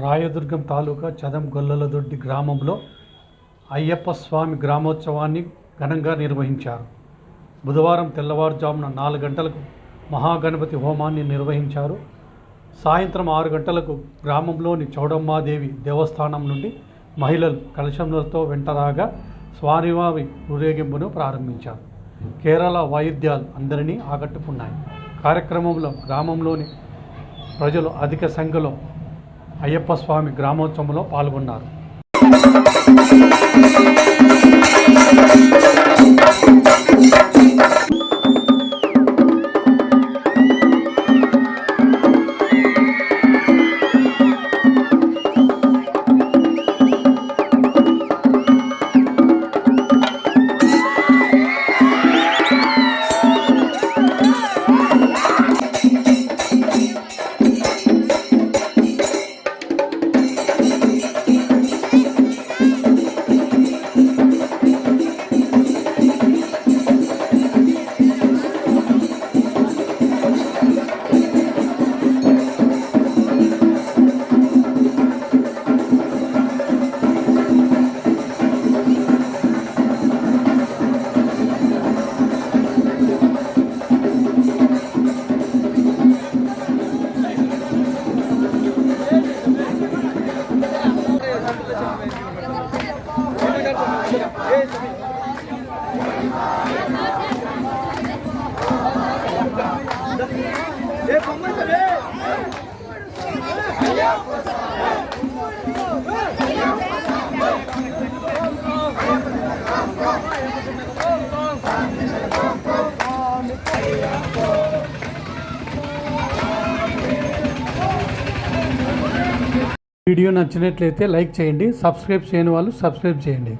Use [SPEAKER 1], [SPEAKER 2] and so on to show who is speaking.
[SPEAKER 1] రాయదుర్గం తాలూకా చదంగొల్లలదొడ్డి గ్రామంలో అయ్యప్ప స్వామి గ్రామోత్సవాన్ని ఘనంగా నిర్వహించారు. బుధవారం తెల్లవారుజామున 4 గంటలకు మహాగణపతి హోమాన్ని నిర్వహించారు. సాయంత్రం 6 గంటలకు గ్రామంలోని చౌడమ్మాదేవి దేవస్థానం నుండి మహిళలు కలశములతో వెంటరాగా స్వామివారి ఊరేగింపును ప్రారంభించారు. కేరళ వాయిద్యాలు అందరినీ ఆకట్టుకున్నాయి. కార్యక్రమంలో గ్రామంలోని ప్రజలు అధిక సంఖ్యలో అయ్యప్ప స్వామి గ్రామోత్సవంలో పాల్గొన్నారు. వీడియో నచ్చినట్లయితే లైక్ చేయండి. సబ్స్క్రైబ్ చేయని వాళ్ళు సబ్స్క్రైబ్ చేయండి.